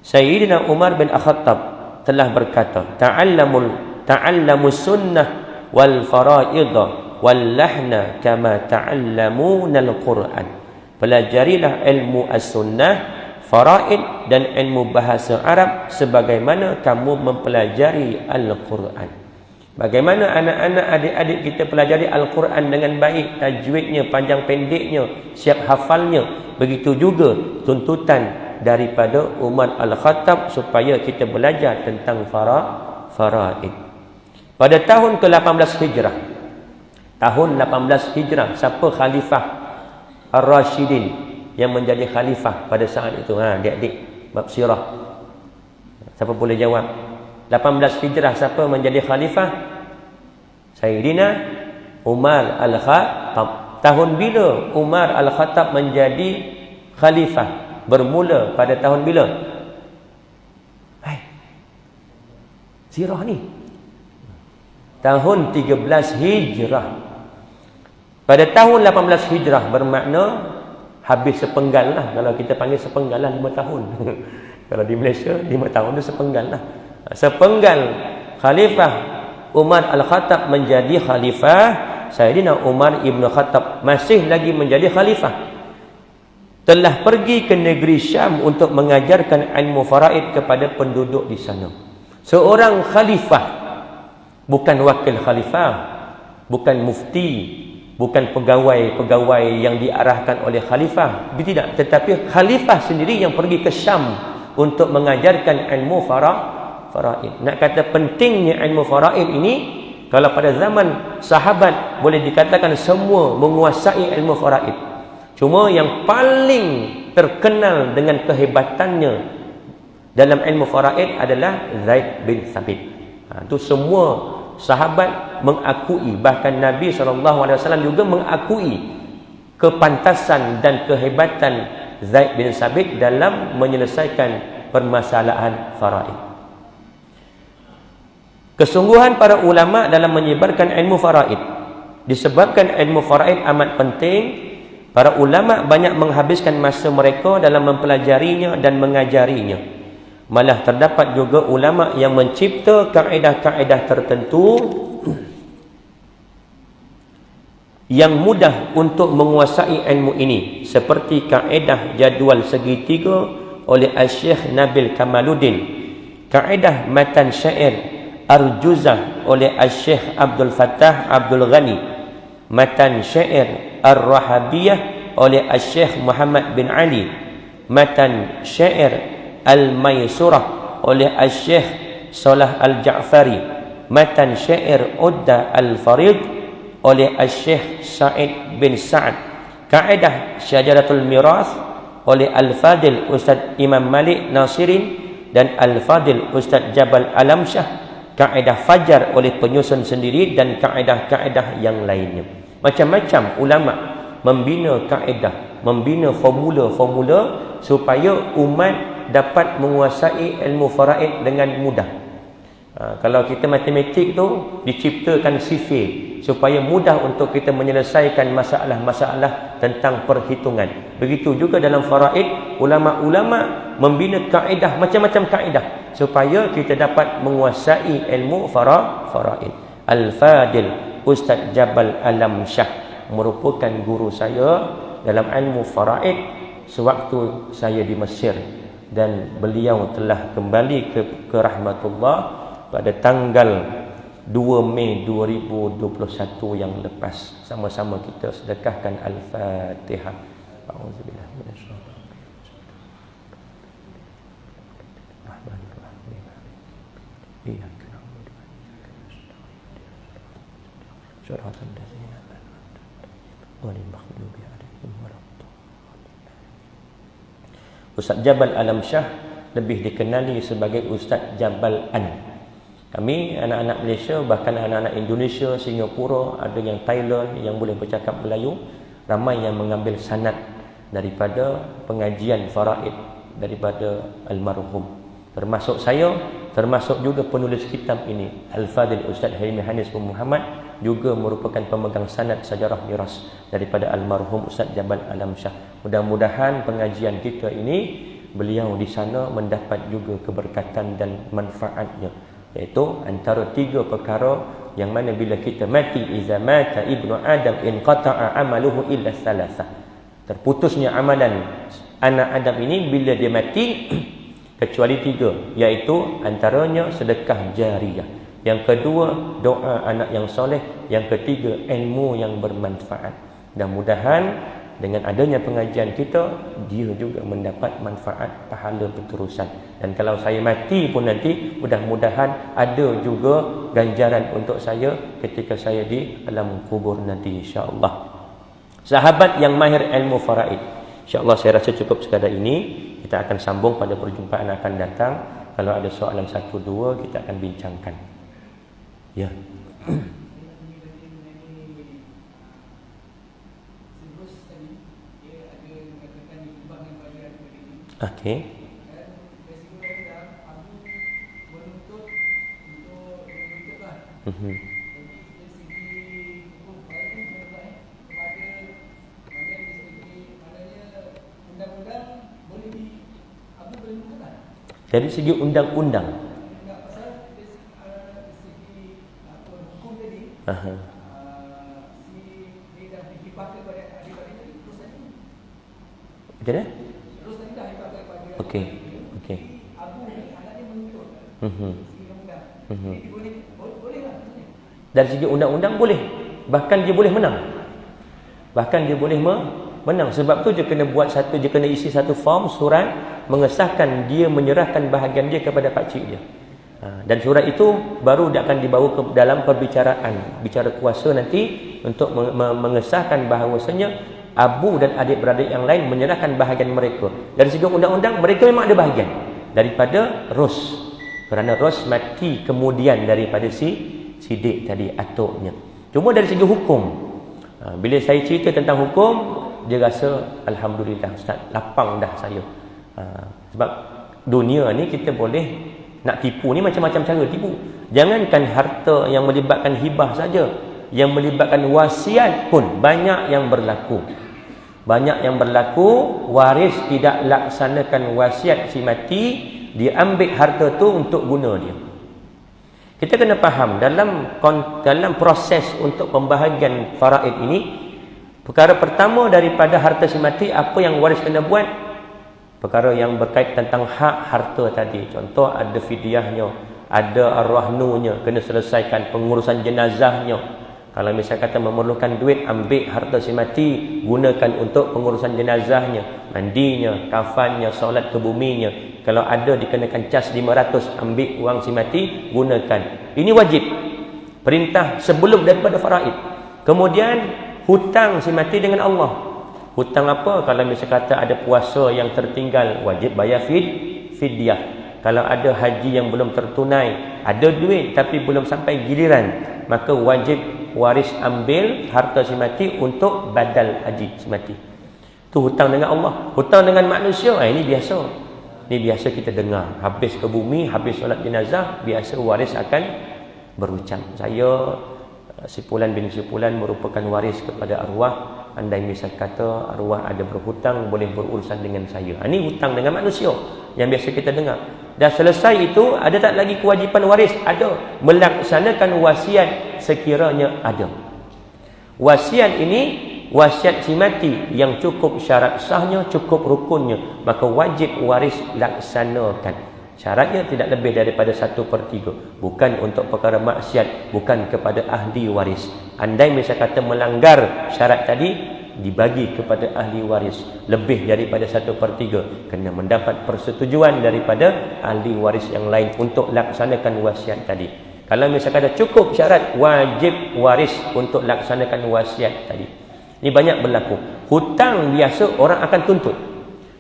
[SPEAKER 1] Sayyidina Umar bin Khattab telah berkata, ta'allamus sunnah wal fara'idha wal lahna kama ta'allamuna al-Qur'an. Pelajarilah ilmu as-sunnah, faraid dan ilmu bahasa Arab sebagaimana kamu mempelajari Al-Quran. Bagaimana anak-anak, adik-adik kita pelajari Al-Quran dengan baik, tajwidnya, panjang pendeknya, siap hafalnya. Begitu juga tuntutan daripada Umar Al-Khattab supaya kita belajar tentang faraid. Pada tahun ke-18 Hijrah, tahun 18 Hijrah, siapa khalifah Ar-Rashidin yang menjadi khalifah pada saat itu? Adik-adik bab sirah, siapa boleh jawab? 18 Hijrah siapa menjadi khalifah? Sayyidina Umar Al-Khattab. Tahun bila Umar Al-Khattab menjadi khalifah? Bermula pada tahun bila? Sirah ni tahun 13 Hijrah. Pada tahun 18 Hijrah bermakna habis sepenggal lah. Kalau kita panggil sepenggal lah 5 tahun. Kalau di Malaysia 5 tahun tu sepenggal lah. Sepenggal Khalifah Umar Al-Khattab menjadi khalifah, Sayyidina Umar Ibn Khattab masih lagi menjadi khalifah. Telah pergi ke negeri Syam untuk mengajarkan ilmu faraid kepada penduduk di sana. Seorang khalifah, bukan wakil khalifah, bukan mufti, bukan pegawai-pegawai yang diarahkan oleh khalifah, tidak, tetapi khalifah sendiri yang pergi ke Syam untuk mengajarkan ilmu faraid. Nak kata pentingnya ilmu faraid ini, kalau pada zaman sahabat boleh dikatakan semua menguasai ilmu faraid. Cuma yang paling terkenal dengan kehebatannya dalam ilmu faraid adalah Zaid bin Thabit. Itu semua sahabat mengakui, bahkan Nabi SAW juga mengakui kepantasan dan kehebatan Zaid bin Thabit dalam menyelesaikan permasalahan faraid. Kesungguhan para ulama dalam menyebarkan ilmu faraid, disebabkan ilmu faraid amat penting, para ulama banyak menghabiskan masa mereka dalam mempelajarinya dan mengajarinya. Malah terdapat juga ulama yang mencipta kaedah-kaedah tertentu yang mudah untuk menguasai ilmu ini, seperti kaedah jadual segitiga oleh Al-Syekh Nabil Kamaluddin, kaedah matan syair Arjuzah oleh Al-Syekh Abdul Fattah Abdul Ghani, matan syair Ar-Rahabiyah oleh Al-Syekh Muhammad bin Ali, matan syair Al-Maysurah oleh Al-Syekh Salah Al-Ja'fari, matan syair Udda Al-Farid oleh Al-Syekh Sa'id bin Sa'ad, kaedah Syajaratul Mirath oleh Al-Fadil Ustaz Imam Malik Nasirin dan Al-Fadil Ustaz Jabal Alamsyah, kaedah Fajar oleh penyusun sendiri, dan kaedah-kaedah yang lainnya. Macam-macam ulama membina kaedah, membina formula-formula supaya umat dapat menguasai ilmu faraid dengan mudah. Kalau kita matematik tu diciptakan sifir supaya mudah untuk kita menyelesaikan masalah-masalah tentang perhitungan. Begitu juga dalam faraid, ulama-ulama membina kaedah, macam-macam kaedah supaya kita dapat menguasai ilmu faraid. Al-Fadil Ustaz Jabal Alamsyah merupakan guru saya dalam ilmu faraid sewaktu saya di Mesir, dan beliau telah kembali ke rahmatullah pada tanggal 2 Mei 2021 yang lepas. Sama-sama kita sedekahkan Al-Fatihah. A'udzubillah minasyaitanir rajim. Ustaz Jabal Alam Shah lebih dikenali sebagai Ustaz Jabal An. Kami anak-anak Malaysia, bahkan anak-anak Indonesia, Singapura, ada yang Thailand yang boleh bercakap Melayu, ramai yang mengambil sanad daripada pengajian faraid daripada almarhum. Termasuk saya, termasuk juga penulis kitab ini, Al-Fadil Ustaz Hilmi Hanis bin Muhammad, juga merupakan pemegang sanad sejarah miras daripada almarhum Ustaz Jabal Alam Shah. Mudah-mudahan pengajian kita ini beliau di sana mendapat juga keberkatan dan manfaatnya, iaitu antara 3 perkara yang mana bila kita mati, iza mata ibnu adam inqata'a amaluhu illa thalatha, terputusnya amalan anak Adam ini bila dia mati kecuali 3, iaitu antaranya sedekah jariyah, yang kedua doa anak yang soleh, yang ketiga ilmu yang bermanfaat. Mudah-mudahan dengan adanya pengajian kita, dia juga mendapat manfaat pahala berterusan. Dan kalau saya mati pun nanti, mudah-mudahan ada juga ganjaran untuk saya ketika saya di alam kubur nanti, insya-Allah. Sahabat yang mahir ilmu faraid, insya-Allah saya rasa cukup sekadar ini. Kita akan sambung pada perjumpaan akan datang. Kalau ada soalan 1-2 kita akan bincangkan. Ya. Okey. Dari segi undang-undang. Jadi? Okey. Okey. Dari segi undang-undang boleh. Bahkan dia boleh menang. Bahkan dia boleh menang. Sebab tu dia kena buat satu, dia kena isi satu form surat mengesahkan dia menyerahkan bahagian dia kepada pakcik dia. Dan surat itu baru dia akan dibawa ke dalam perbicaraan, bicara kuasa nanti untuk mengesahkan bahawasanya abu dan adik-beradik yang lain menyerahkan bahagian mereka. Dari segi undang-undang mereka memang ada bahagian daripada Ros, kerana Ros mati kemudian daripada si Dik tadi, atuknya. Cuma dari segi hukum, bila saya cerita tentang hukum, dia rasa alhamdulillah Ustaz, lapang dah saya. Sebab dunia ni kita boleh nak tipu ni macam-macam cara tipu. Jangankan harta yang melibatkan hibah saja, yang melibatkan wasiat pun banyak yang berlaku. Banyak yang berlaku, waris tidak laksanakan wasiat si mati, dia ambil harta tu untuk guna dia. Kita kena faham dalam proses untuk pembahagian faraid ini, perkara pertama daripada harta si mati, apa yang waris kena buat? Perkara yang berkait tentang hak harta tadi. Contoh ada fidyahnya, ada ar-rahnunya, kena selesaikan pengurusan jenazahnya. Kalau misalnya kata memerlukan duit, ambil harta si mati, gunakan untuk pengurusan jenazahnya, mandinya, kafannya, solat kebuminya. Kalau ada dikenakan cas 500, ambil wang si mati, gunakan. Ini wajib. Perintah sebelum daripada faraid. Kemudian hutang si mati dengan Allah. Hutang apa? Kalau misalnya kata ada puasa yang tertinggal, wajib bayar fidyah. Kalau ada haji yang belum tertunai, ada duit tapi belum sampai giliran, maka wajib waris ambil harta si mati untuk badal haji si mati. Itu hutang dengan Allah. Hutang dengan manusia, ini biasa. Ini biasa kita dengar. Habis ke bumi, habis solat jenazah, biasa waris akan berucap, saya si Fulan bin si Fulan merupakan waris kepada arwah. Andai misal kata arwah ada berhutang, boleh berurusan dengan saya. Ini hutang dengan manusia yang biasa kita dengar. Dah selesai itu, ada tak lagi kewajipan waris? Ada. Melaksanakan wasiat sekiranya ada. Wasiat ini wasiat si mati yang cukup syarat sahnya, cukup rukunnya, maka wajib waris laksanakan. Syaratnya tidak lebih daripada 1/3. Bukan untuk perkara maksiat, bukan kepada ahli waris. Andai misalnya kata melanggar syarat tadi, dibagi kepada ahli waris lebih daripada 1/3, kena mendapat persetujuan daripada ahli waris yang lain untuk laksanakan wasiat tadi. Kalau misalkan ada cukup syarat, wajib waris untuk laksanakan wasiat tadi. Ini banyak berlaku. Hutang biasa orang akan tuntut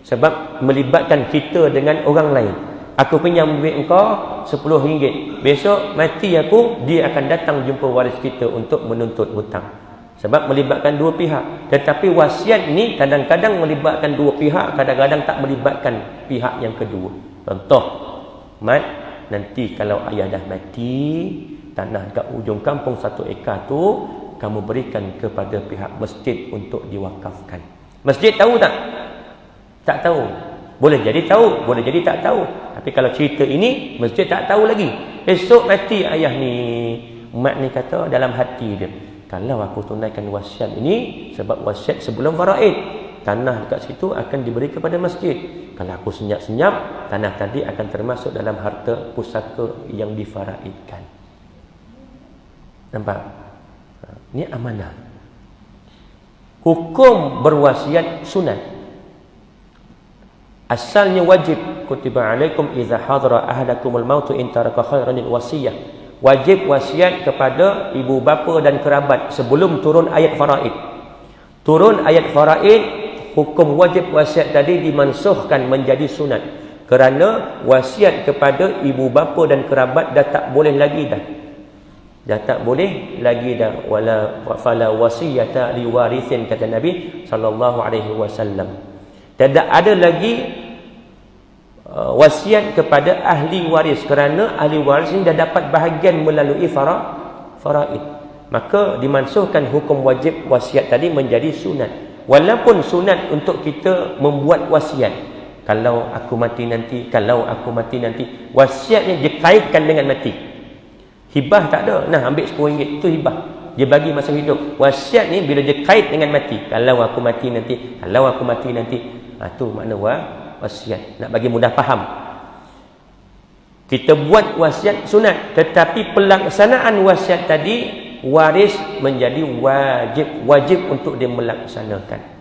[SPEAKER 1] sebab melibatkan kita dengan orang lain. Aku pinjam duit engkau RM10, besok mati aku, dia akan datang jumpa waris kita untuk menuntut hutang. Sebab melibatkan dua pihak. Tetapi wasiat ni kadang-kadang melibatkan dua pihak, kadang-kadang tak melibatkan pihak yang kedua. Contoh, Mat, nanti kalau ayah dah mati, tanah kat ujung kampung 1 ekar tu kamu berikan kepada pihak masjid untuk diwakafkan. Masjid tahu tak? Tak tahu. Boleh jadi tahu, boleh jadi tak tahu. Tapi kalau cerita ini, masjid tak tahu lagi. Esok mati ayah ni, mat ni kata dalam hati dia, kalau aku tunaikan wasiat ini, sebab wasiat sebelum faraid, tanah dekat situ akan diberi kepada masjid. Kalau aku senyap-senyap, tanah tadi akan termasuk dalam harta pusaka yang difaraidkan. Nampak? Ini amanah. Hukum berwasiat sunat. Asalnya wajib. Kutiba alaikum idza hadara ahadakumul mautu in taraka khairan wasiyah. Wajib wasiat kepada ibu bapa dan kerabat sebelum turun ayat faraid. Turun ayat faraid, hukum wajib wasiat tadi dimansuhkan menjadi sunat. Kerana wasiat kepada ibu bapa dan kerabat dah tak boleh lagi dah. Dah tak boleh lagi dah. Wala fala wasiyata liwarithin, kata Nabi sallallahu alaihi wasallam. Tidak ada lagi wasiat kepada ahli waris kerana ahli waris ini dah dapat bahagian melalui faraid. Maka dimansuhkan hukum wajib wasiat tadi menjadi sunat. Walaupun sunat untuk kita membuat wasiat. Kalau aku mati nanti, kalau aku mati nanti, wasiatnya dikaitkan dengan mati. Hibah tak ada. Nah, ambil RM10, itu hibah. Dia bagi masa hidup. Wasiat ni bila dia kait dengan mati. Kalau aku mati nanti, kalau aku mati nanti. Itu makna wasiat. Nak bagi mudah faham. Kita buat wasiat sunat. Tetapi pelaksanaan wasiat tadi, waris menjadi wajib untuk dia melaksanakan.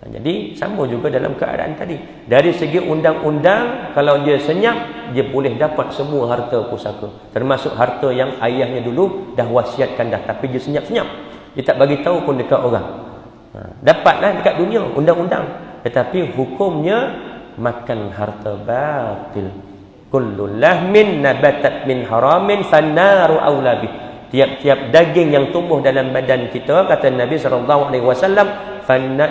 [SPEAKER 1] Jadi sama juga dalam keadaan tadi. Dari segi undang-undang, kalau dia senyap, dia boleh dapat semua harta pusaka, termasuk harta yang ayahnya dulu dah wasiatkan dah, tapi dia senyap-senyap, dia tak bagi tahu pun dekat orang. Dapatlah dekat dunia undang-undang, tetapi hukumnya makan harta batil. Kullu lahmin nabatat min haramin fannaru aula bih. Tiap-tiap daging yang tumbuh dalam badan kita, kata Nabi SAW,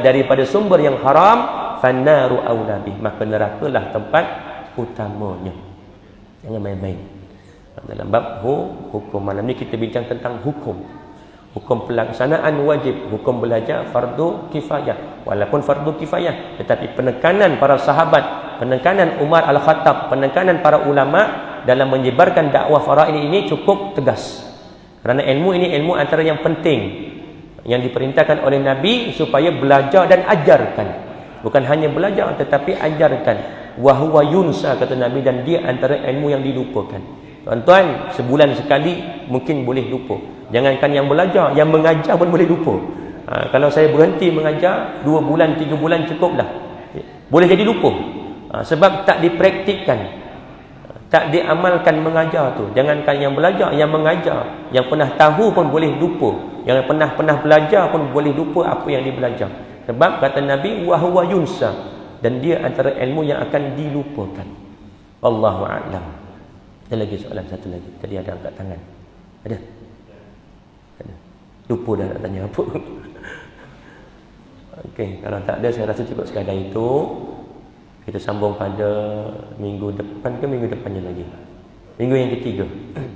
[SPEAKER 1] daripada sumber yang haram, fannaru aula bih, maka nerakalah tempat utamanya. Jangan main-main. Dalam bab hukum malam ni kita bincang tentang hukum pelaksanaan wajib, hukum belajar fardu kifayah. Walaupun fardu kifayah, tetapi penekanan para sahabat, penekanan Umar Al-Khattab, penekanan para ulama dalam menyebarkan dakwah faraid ini cukup tegas. Kerana ilmu ini ilmu antara yang penting yang diperintahkan oleh Nabi supaya belajar dan ajarkan. Bukan hanya belajar tetapi ajarkan. Wa huwa yunsa, kata Nabi, dan dia antara ilmu yang dilupakan. Tuan-tuan, sebulan sekali mungkin boleh lupa. Jangankan yang belajar, yang mengajar pun boleh lupa. Kalau saya berhenti mengajar 2 bulan, 3 bulan cukuplah. Boleh jadi lupa. Sebab tak dipraktikkan. Tak diamalkan mengajar tu. Jangankan yang belajar, yang mengajar, yang pernah tahu pun boleh lupa. Yang pernah belajar pun boleh lupa apa yang dia belajar. Sebab kata Nabi, wa huwa yunsa, dan dia antara ilmu yang akan dilupakan. Wallahu a'lam. Ada lagi soalan satu lagi. Tadi ada angkat tangan. Ada? Ada. Lupa dah nak tanya apa. Okey, kalau tak ada saya rasa cukup sekadar itu. Kita sambung pada minggu depan ke minggu depannya lagi. Minggu yang ketiga.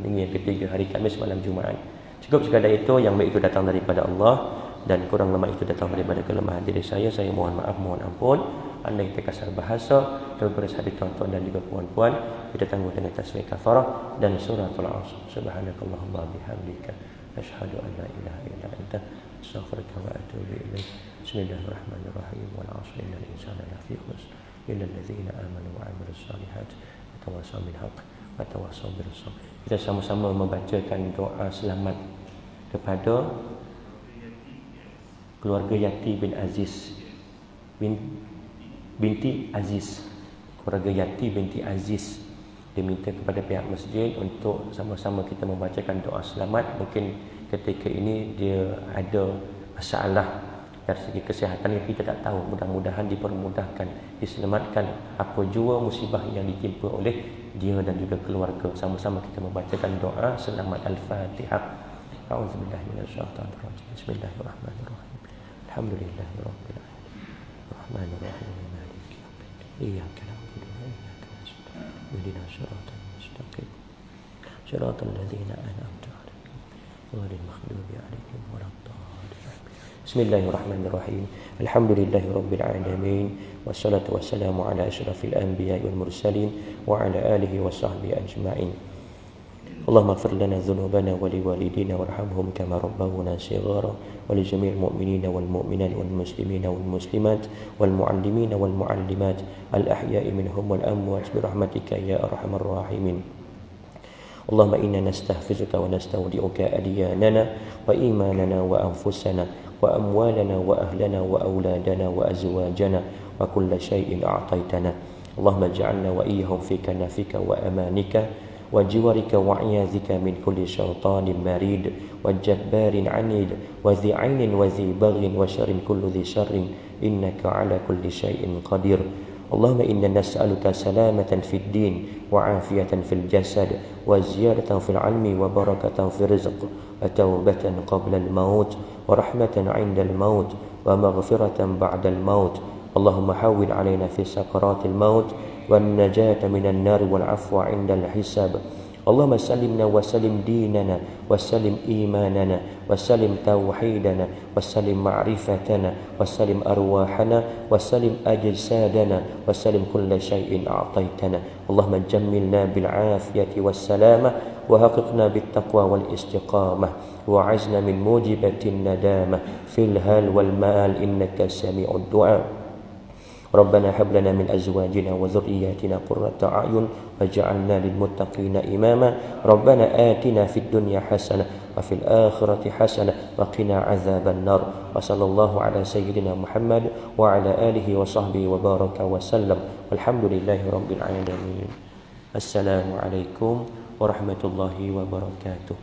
[SPEAKER 1] Minggu yang ketiga, hari Khamis malam Jumaat. Cukup sekadar itu. Yang baik itu datang daripada Allah, dan kurang lemah itu datang daripada kelemahan diri saya. Saya mohon maaf, mohon ampun. Andai kita kasar bahasa, terberes hati tuan-tuan dan juga puan-puan, kita tangguh dengan tasbih kafarah dan suratul Asr. Subhanakallahumma bihamdika, asyhadu an la ilaha illa anta, astaghfiruka wa atubu ilaik. Bismillahirrahmanirrahim. Wal 'asri innal insana lafi khusr illa alladzina amanu wa 'amilus shalihat wa tawassaw bil haqq wa tawassaw bis sabr. Kita sama-sama membacakan doa selamat kepada keluarga Yati bin Aziz binti Aziz. Keluarga Yati binti Aziz diminta kepada pihak masjid untuk sama-sama kita membacakan doa selamat. Mungkin ketika ini dia ada masalah dari segi kesihatan yang kita tak tahu. Mudah-mudahan dipermudahkan, diselamatkan apa jua musibah yang ditimpa oleh dia dan juga keluarga. Sama-sama kita membacakan doa selamat Al-Fatihah. A'udzubillahi minasyaitonir rajim. Bismillahirrahmanirrahim. Alhamdulillahirabbil alamin. Arrahmanir rahim. Maliki yaumiddin. Iyyaka na'budu wa iyyaka nasta'in. Ihdinas siratal mustaqim. Siratal ladzina an'amta 'alaihim ghairil maghdubi 'alaihim waladdallin. Bismillahirrahmanirrahim. Alhamdulillahirabbil alamin. Wassalatu wassalamu ala asyrafil anbiya'i wal mursalin wa ala alihi wa sahbihi ajma'in. Allahumma ighfir lana dhunubana wa liwalidina warhamhum kama rabbawna shighara wa li jami'il mu'minina wal mu'minat wal muslimina wal muslimat wal mu'allimina wal mu'allimat al ahya'i minhum wal amwat bi rahmatika ya arhamar rahimin. Allahumma inna nastahfizuka wa nastawdi'uka adyanana wa imanana wa anfusana wa amwalana wa ahlana wa awladana wa azwajana wa kulla shay'in a'taytana. Allahumma ij'alna wa iyyahum fi kanafika wa amanika wa jiwarika wa iyazika min kulli syaitanin marid wa jabbarin anid wa dhi 'ainin wa dhi baghin wa syarrin kulli dhi syarrin innaka 'ala kulli syai'in qadir. Allahumma inna nas'aluka salamatan fid din wa 'afiyatan fil jasad wa ziyadatan fil 'ilmi wa barakatan fil rizq wa tawbatan qabla al maut wa rahmatan 'inda al maut wa maghfiratan ba'da al maut. Allahumma hawwin 'alaina fi sakaratil maut والنجاة من النار والعفو عند الحساب. اللهم سلمنا وسلم ديننا وسلم إيماننا وسلم توحيدنا وسلم معرفتنا وسلم أرواحنا وسلم أجسادنا وسلم كل شيء أعطيتنا. اللهم جملنا بالعافية والسلامة وحققنا بالتقوى والاستقامة وعزنا من موجبة الندامة في الهال والمال إنك سميع الدعاء. ربنا هب لنا من أزواجنا وذرياتنا قرة أعين واجعلنا للمتقين إماما. ربنا آتنا في الدنيا حسنة وفي الآخرة حسنة وقنا عذاب النار. وصلى الله على سيدنا محمد وعلى آله وصحبه وبارك وسلم والحمد لله رب العالمين. السلام عليكم ورحمة الله وبركاته.